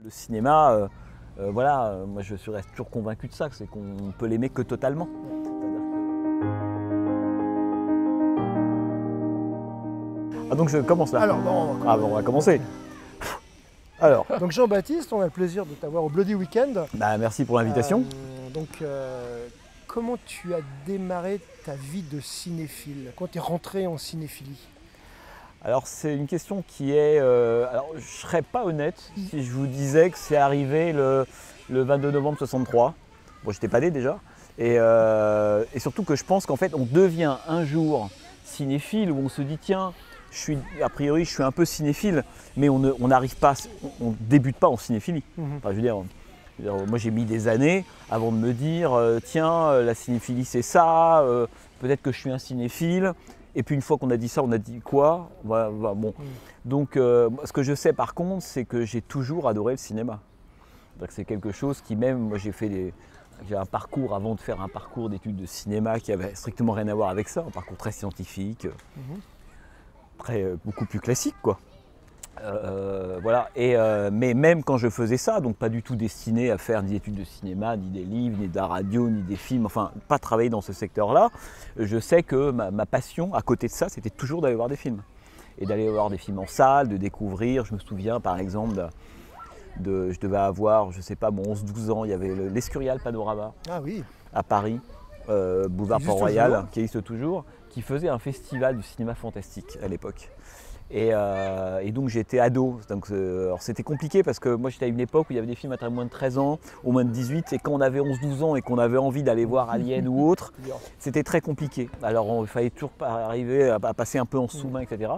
Le cinéma, voilà, moi je reste toujours convaincu de ça, c'est qu'on ne peut l'aimer que totalement. Ah donc je commence là. Alors, bon, on va commencer. Alors. Donc Jean-Baptiste, on a le plaisir de t'avoir au Bloody Weekend. Bah, merci pour l'invitation. Comment tu as démarré ta vie de cinéphile? Quand tu es rentré en cinéphilie? Alors c'est une question qui est... alors je ne serais pas honnête si je vous disais que c'est arrivé le 22 novembre 63. Bon, j'étais pas né déjà. Et surtout que je pense qu'en fait on devient un jour cinéphile où on se dit tiens, a priori je suis un peu cinéphile, mais on n'arrive pas, on débute pas en cinéphilie. Enfin, je veux dire, moi j'ai mis des années avant de me dire tiens, la cinéphilie c'est ça, peut-être que je suis un cinéphile. Et puis une fois qu'on a dit ça, on a dit quoi? Bon. Donc ce que je sais par contre, c'est que j'ai toujours adoré le cinéma. C'est quelque chose qui même, moi j'ai un parcours avant de faire un parcours d'études de cinéma qui avait strictement rien à voir avec ça, un parcours très scientifique, beaucoup plus classique quoi. Voilà. Mais même quand je faisais ça, donc pas du tout destiné à faire des études de cinéma, ni des livres, ni de la radio, ni des films, enfin pas travailler dans ce secteur-là, je sais que ma passion à côté de ça, c'était toujours d'aller voir des films. Et d'aller voir des films en salle, de découvrir. Je me souviens par exemple, je devais avoir, je sais pas, 11-12 ans, il y avait l'Escurial Panorama à Paris, boulevard Port-Royal, qui existe toujours, qui faisait un festival du cinéma fantastique à l'époque. Et donc j'étais ado, alors c'était compliqué parce que moi j'étais à une époque où il y avait des films à moins de 13 ans, au moins de 18, et quand on avait 11-12 ans et qu'on avait envie d'aller voir Alien ou autre, c'était très compliqué. Alors il fallait toujours arriver à passer un peu en sous-main, etc.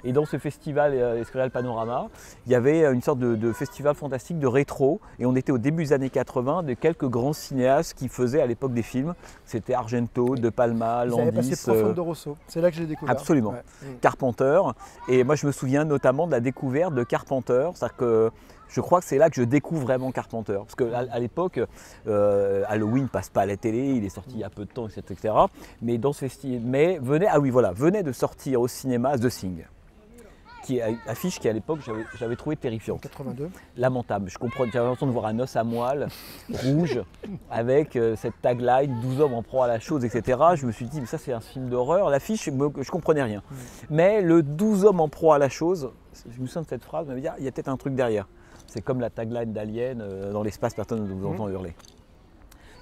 Et dans ce festival Escurial Panorama, il y avait une sorte de festival fantastique de rétro, et on était au début des années 80 de quelques grands cinéastes qui faisaient à l'époque des films. C'était Argento, De Palma, Landis. Profondo Rosso, c'est là que je l'ai découvert. Absolument, Carpenter. Et moi je me souviens notamment de la découverte de Carpenter, c'est-à-dire que je crois que c'est là que je découvre vraiment Carpenter. Parce qu'à l'époque, Halloween passe pas à la télé, il est sorti il y a peu de temps, etc. Mais dans ce festival, venait de sortir au cinéma The Thing. Qui est une affiche qui à l'époque j'avais trouvé terrifiante. 82. Lamentable. J'avais l'impression de voir un os à moelle rouge avec cette tagline 12 hommes en proie à la chose, etc. Je me suis dit mais ça c'est un film d'horreur. L'affiche, je comprenais rien. Mais le 12 hommes en proie à la chose, je me souviens de cette phrase, je me dit il y a peut-être un truc derrière. C'est comme la tagline d'Alien, dans l'espace personne ne vous entend hurler.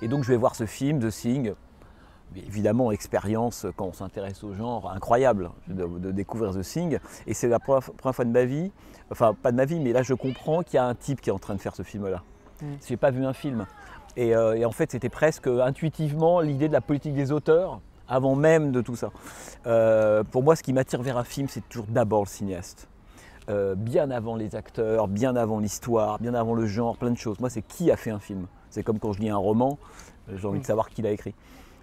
Et donc je vais voir ce film, The Thing. Évidemment, expérience quand on s'intéresse au genre, incroyable de découvrir The Thing. Et c'est la première fois de ma vie, enfin pas de ma vie, mais là je comprends qu'il y a un type qui est en train de faire ce film-là. Je n'ai pas vu un film. Et en fait, c'était presque intuitivement l'idée de la politique des auteurs, avant même de tout ça. Pour moi, ce qui m'attire vers un film, c'est toujours d'abord le cinéaste. Bien avant les acteurs, bien avant l'histoire, bien avant le genre, plein de choses. Moi, c'est qui a fait un film. C'est comme quand je lis un roman, j'ai envie de savoir qui l'a écrit.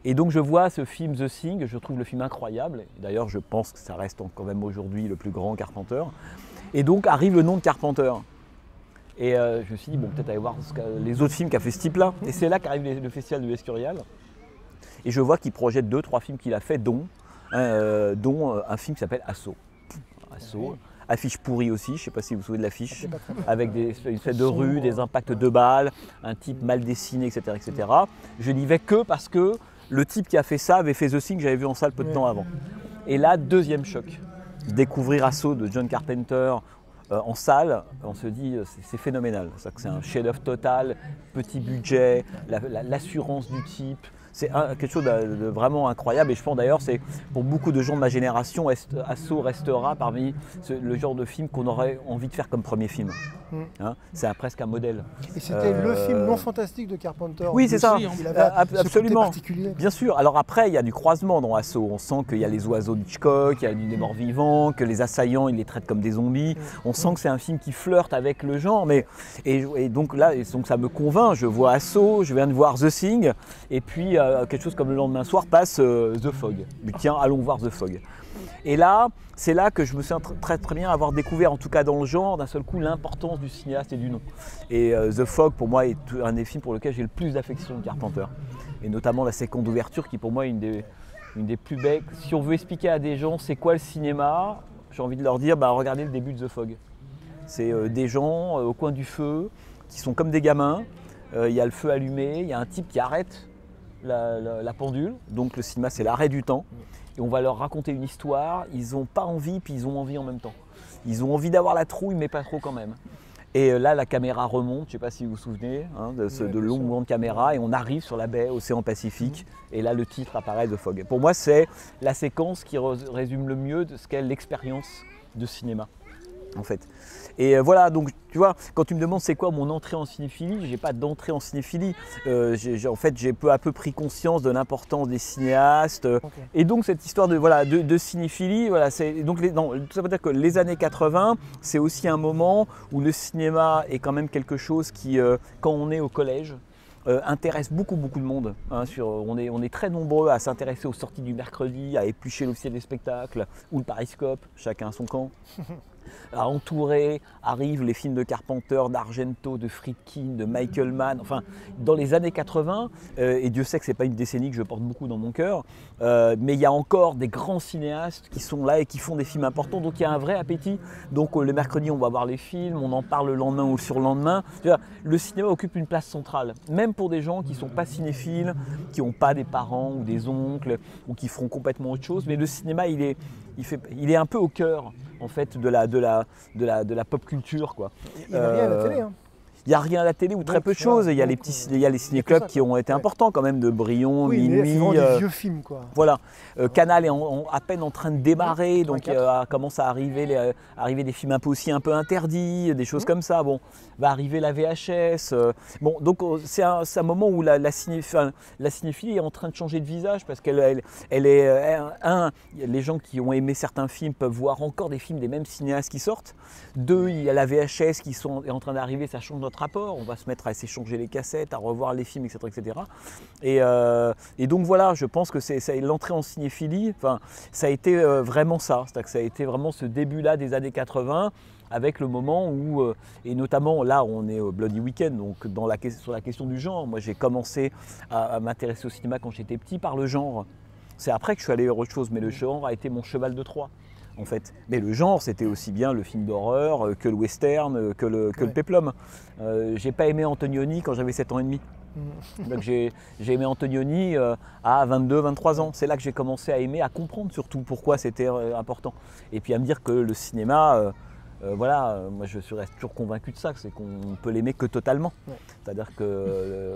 Et donc je vois ce film The Thing, je trouve le film incroyable. D'ailleurs je pense que ça reste quand même aujourd'hui le plus grand Carpenter. Et donc arrive le nom de Carpenter. Et je me suis dit bon peut-être aller voir les autres films qu'a fait ce type-là. Et c'est là qu'arrive le festival de l'Escurial. Et je vois qu'il projette 2-3 films qu'il a fait, dont un film qui s'appelle Assaut. Assaut. Affiche pourrie aussi, je ne sais pas si vous vous souvenez de l'affiche, avec une espèce de rue, des impacts de balles, un type mal dessiné, etc. etc. Je n'y vais que parce que le type qui a fait ça avait fait The Thing que j'avais vu en salle peu de temps avant. Et là, deuxième choc, découvrir Assaut de John Carpenter en salle, on se dit c'est phénoménal. C'est un chef-d'œuvre total, petit budget, l'assurance du type. C'est quelque chose de vraiment incroyable et je pense d'ailleurs c'est pour beaucoup de gens de ma génération, Assaut restera parmi le genre de film qu'on aurait envie de faire comme premier film. Hein, c'est presque un modèle. Et c'était le film non fantastique de Carpenter. Oui, c'est ça, absolument. Particulier. Bien sûr. Alors après, il y a du croisement dans Assaut. On sent qu'il y a les oiseaux d'Hitchcock, il y a des morts vivants, que les assaillants, ils les traitent comme des zombies. On sent que c'est un film qui flirte avec le genre. Et donc là, donc ça me convainc. Je vois Assaut, je viens de voir The Thing, et puis quelque chose comme le lendemain soir passe The Fog. Mais tiens, allons voir The Fog. Et là, c'est là que je me sens très bien avoir découvert, en tout cas dans le genre, d'un seul coup, l'importance du cinéaste et du nom. Et The Fog, pour moi, est un des films pour lesquels j'ai le plus d'affection de Carpenter. Et notamment la séquence d'ouverture, qui pour moi est une des plus belles. Si on veut expliquer à des gens c'est quoi le cinéma, j'ai envie de leur dire, regardez le début de The Fog. C'est des gens au coin du feu, qui sont comme des gamins. Il y a le feu allumé, il y a un type qui arrête la pendule. Donc le cinéma, c'est l'arrêt du temps. Et on va leur raconter une histoire. Ils n'ont pas envie, puis ils ont envie en même temps. Ils ont envie d'avoir la trouille, mais pas trop quand même. Et là, la caméra remonte, je ne sais pas si vous vous souvenez, de longs mouvements de caméra, et on arrive sur la baie Océan Pacifique, et là, le titre apparaît, The Fog. Pour moi, c'est la séquence qui résume le mieux de ce qu'est l'expérience de cinéma, en fait. Et voilà, donc tu vois, quand tu me demandes c'est quoi mon entrée en cinéphilie, j'ai pas d'entrée en cinéphilie. En fait, j'ai peu à peu pris conscience de l'importance des cinéastes. Okay. Et donc cette histoire de cinéphilie, voilà, tout ça veut dire que les années 80, c'est aussi un moment où le cinéma est quand même quelque chose qui, quand on est au collège, intéresse beaucoup de monde. On est très nombreux à s'intéresser aux sorties du mercredi, à éplucher l'officiel des spectacles ou le Pariscope, chacun à son camp. À entourer, arrivent les films de Carpenter, d'Argento, de Friedkin, de Michael Mann. Enfin, dans les années 80, et Dieu sait que ce n'est pas une décennie que je porte beaucoup dans mon cœur, mais il y a encore des grands cinéastes qui sont là et qui font des films importants. Donc il y a un vrai appétit. Donc le mercredi, on va voir les films, on en parle le lendemain ou le surlendemain. Le cinéma occupe une place centrale, même pour des gens qui ne sont pas cinéphiles, qui n'ont pas des parents ou des oncles, ou qui feront complètement autre chose. Mais le cinéma, il est un peu au cœur, en fait, de la pop culture, quoi. Il n'y a rien à la télé, hein. Il n'y a rien à la télé ou très peu de choses. Il y a les ciné-clubs qui ont été importants quand même, de Brion, Minuit. Oui, des vieux films, quoi. Voilà. Canal est à peine en train de démarrer, donc commence à arriver des films un peu interdits, des choses comme ça. Bon, va arriver la VHS. Bon, donc c'est un moment où la cinéphilie est en train de changer de visage parce qu'elle est les gens qui ont aimé certains films peuvent voir encore des films des mêmes cinéastes qui sortent. 2, il y a la VHS qui est en train d'arriver, ça change notre rapport. On va se mettre à s'échanger les cassettes, à revoir les films, etc. Et donc voilà, je pense que l'entrée en cinéphilie, ça a été vraiment ça. C'est-à-dire que ça a été vraiment ce début-là des années 80, avec le moment où, et notamment là, on est au Bloody Weekend, donc sur la question du genre. Moi, j'ai commencé à m'intéresser au cinéma quand j'étais petit par le genre. C'est après que je suis allé vers autre chose, mais le genre a été mon cheval de Troie. En fait. Mais le genre, c'était aussi bien le film d'horreur que le western, que le péplum. J'ai pas aimé Antonioni quand j'avais 7 ans et demi. Donc j'ai aimé Antonioni à 22, 23 ans. C'est là que j'ai commencé à aimer, à comprendre surtout pourquoi c'était important. Et puis à me dire que le cinéma, moi je suis toujours convaincu de ça, c'est qu'on peut l'aimer que totalement. Ouais. C'est-à-dire que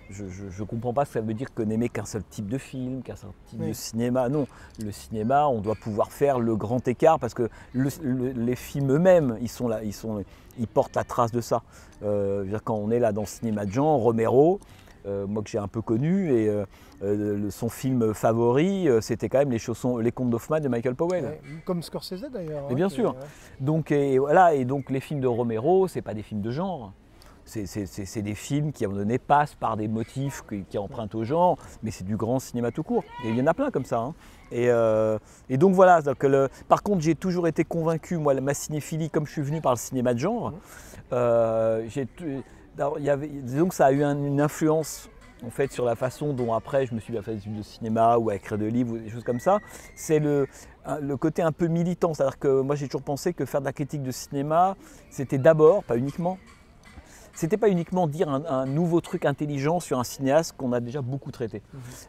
je ne comprends pas ce que ça veut dire que n'aimer qu'un seul type de film, qu'un seul type de cinéma. Non, le cinéma, on doit pouvoir faire le grand écart parce que les films eux-mêmes, ils portent la trace de ça. Quand on est là dans le cinéma de genre, Romero, moi que j'ai un peu connu, et son film favori, c'était quand même Les Contes d'Hoffmann de Michael Powell. Ouais, comme Scorsese d'ailleurs. Mais bien sûr. Donc, et donc les films de Romero, c'est pas des films de genre. C'est des films qui, à un moment donné, passent par des motifs qui empruntent au genre, mais c'est du grand cinéma tout court. Et il y en a plein comme ça. Hein. Et donc voilà, par contre, j'ai toujours été convaincu, moi, ma cinéphilie, comme je suis venu par le cinéma de genre, disons que ça a eu une influence en fait, sur la façon dont après je me suis fait des études de cinéma ou à écrire des livres ou des choses comme ça. C'est le côté un peu militant, c'est-à-dire que moi j'ai toujours pensé que faire de la critique de cinéma, c'était d'abord, c'était pas uniquement dire un nouveau truc intelligent sur un cinéaste qu'on a déjà beaucoup traité.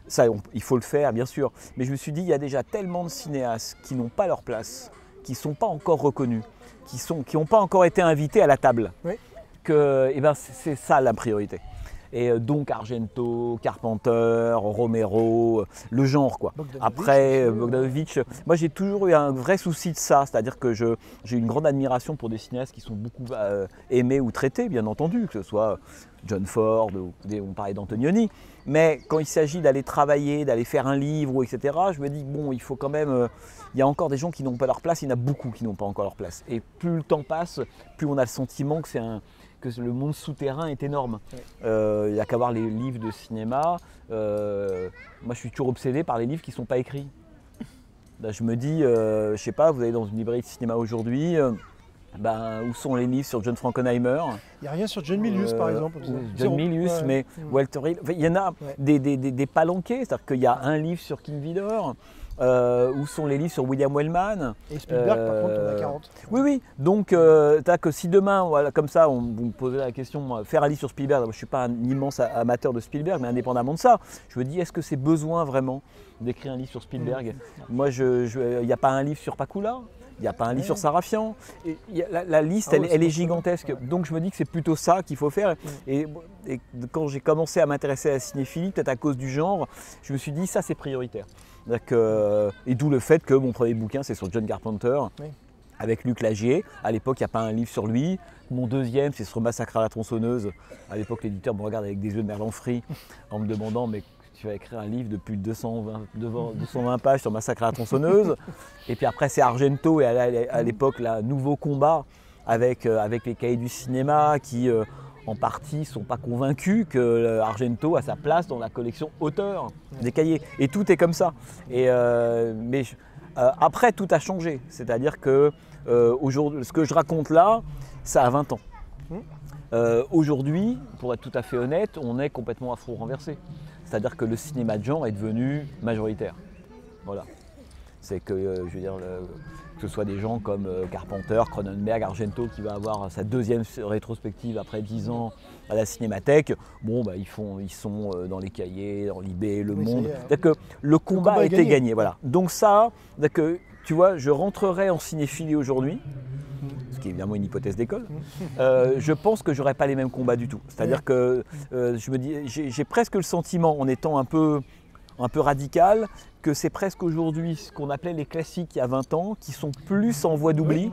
Ça, il faut le faire, bien sûr. Mais je me suis dit, il y a déjà tellement de cinéastes qui n'ont pas leur place, qui ne sont pas encore reconnus, qui n'ont pas encore été invités à la table, que c'est ça la priorité. Et donc Argento, Carpenter, Romero, le genre quoi. Après Bogdanovich, moi j'ai toujours eu un vrai souci de ça, c'est-à-dire que j'ai une grande admiration pour des cinéastes qui sont beaucoup aimés ou traités, bien entendu, que ce soit John Ford, on parlait d'Antonioni, mais quand il s'agit d'aller travailler, d'aller faire un livre, etc., je me dis bon, il faut quand même, il y a encore des gens qui n'ont pas leur place, il y en a beaucoup qui n'ont pas encore leur place. Et plus le temps passe, plus on a le sentiment que le monde souterrain est énorme. Il n'y a qu'à voir les livres de cinéma. Moi, je suis toujours obsédé par les livres qui ne sont pas écrits. Là, je me dis, je ne sais pas, vous allez dans une librairie de cinéma aujourd'hui, où sont les livres sur John Frankenheimer? Il n'y a rien sur John Milius, par exemple. John Milius, mais Walter Hill. Il y en a des palanqués, c'est-à-dire qu'il y a un livre sur King Vidor. Où sont les livres sur William Wellman? Et Spielberg, par contre, on a 40. Oui, oui. Donc, t'as que si demain, voilà, comme ça, vous me posez la question, moi, faire un livre sur Spielberg, je ne suis pas un immense amateur de Spielberg, mais indépendamment de ça, je me dis, est-ce que c'est besoin vraiment d'écrire un livre sur Spielberg? Moi, il n'y a pas un livre sur Pakula, il n'y a pas un livre sur Sarafian. Et la liste, elle est gigantesque. Donc, je me dis que c'est plutôt ça qu'il faut faire. Et quand j'ai commencé à m'intéresser à la cinéphilie, peut-être à cause du genre, je me suis dit, ça, c'est prioritaire. Et d'où le fait que mon premier bouquin, c'est sur John Carpenter, avec Luc Lagier. À l'époque, il n'y a pas un livre sur lui. Mon deuxième, c'est sur Massacre à la tronçonneuse. À l'époque, l'éditeur me regarde avec des yeux de merlan frit en me demandant, mais tu vas écrire un livre de plus de 220 pages sur Massacre à la tronçonneuse. Et puis après, c'est Argento et à l'époque, Nouveau combat avec les cahiers du cinéma qui, en partie, ne sont pas convaincus que Argento a sa place dans la collection auteur des cahiers. Et tout est comme ça. Mais après, tout a changé. C'est-à-dire que aujourd'hui, ce que je raconte là, ça a 20 ans. Aujourd'hui, pour être tout à fait honnête, on est complètement afro-renversé. C'est-à-dire que le cinéma de genre est devenu majoritaire. Voilà. C'est que, je veux dire, que ce soit des gens comme Carpenter, Cronenberg, Argento, qui va avoir sa deuxième rétrospective après 10 ans à la Cinémathèque, bon, bah, ils sont dans les cahiers, dans Libé, Le Monde. C'est-à-dire que le combat a été gagné. Voilà. Donc ça, que, tu vois, je rentrerai en cinéphilie aujourd'hui, ce qui est évidemment une hypothèse d'école, je pense que j'aurais pas les mêmes combats du tout. C'est-à-dire que je me dis, j'ai presque le sentiment, en étant un peu radical, que c'est presque aujourd'hui ce qu'on appelait les classiques il y a 20 ans, qui sont plus en voie d'oubli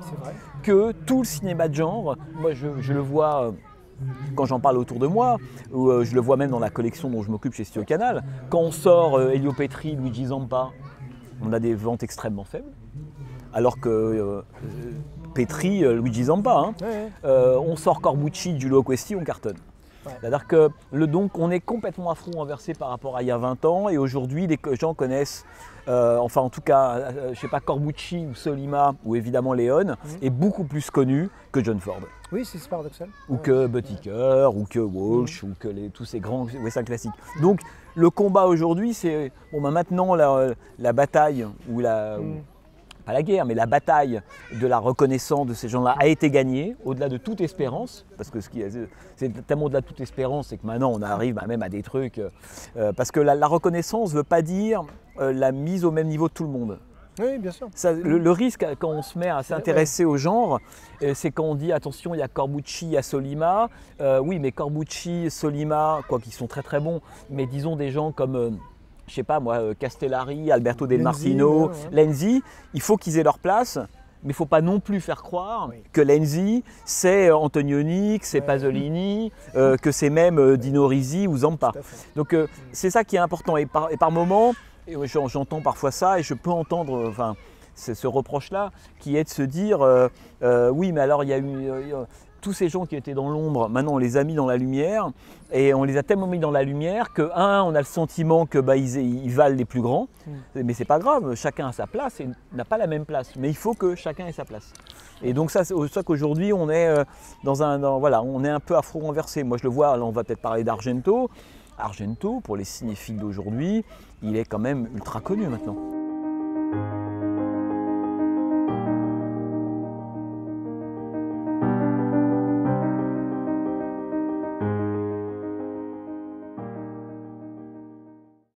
que tout le cinéma de genre. Moi, je le vois quand j'en parle autour de moi, ou je le vois même dans la collection dont je m'occupe chez Studio Canal. Quand on sort Elio Petri, Luigi Zampa, on a des ventes extrêmement faibles. Alors que Petri, Luigi Zampa, on sort Corbucci, Giulio Questi, on cartonne. C'est-à-dire que donc on est complètement afro-renversé par rapport à il y a 20 ans et aujourd'hui les gens connaissent, enfin en tout cas, je ne sais pas, Corbucci ou Solima ou évidemment Léon est beaucoup plus connu que John Ford. Oui, c'est paradoxal. Ou que Buttiker, ou que Walsh, ou que tous ces grands western classiques. Donc le combat aujourd'hui, c'est bon, bah, maintenant la bataille ou pas la guerre, mais la bataille de la reconnaissance de ces gens-là a été gagnée, au-delà de toute espérance, parce que c'est tellement au-delà de toute espérance, c'est que maintenant on arrive même à des trucs, parce que la reconnaissance ne veut pas dire la mise au même niveau de tout le monde. Oui, bien sûr. Ça, le risque quand on se met à s'intéresser au genre, c'est quand on dit attention, il y a Corbucci, il y a Solima. Oui, mais Corbucci, Solima, quoi qu'ils sont très très bons, mais disons des gens comme je sais pas moi, Castellari, Alberto Del Martino, Lenzi, il faut qu'ils aient leur place, mais il ne faut pas non plus faire croire que Lenzi, c'est Antonioni, que c'est Pasolini, que c'est même Dino Risi ou Zampa. Donc c'est ça qui est important. Et par moments, j'entends parfois ça et je peux entendre ce reproche-là qui est de se dire oui, mais alors il y a eu tous ces gens qui étaient dans l'ombre, maintenant on les a mis dans la lumière et on les a tellement mis dans la lumière que on a le sentiment que ils valent les plus grands, mais c'est pas grave, chacun a sa place et n'a pas la même place, mais il faut que chacun ait sa place. Et donc ça, c'est ça qu'aujourd'hui on est on est un peu afro-renversé. Moi je le vois, là on va peut-être parler d'Argento. Argento, pour les cinéphiles d'aujourd'hui, il est quand même ultra connu maintenant.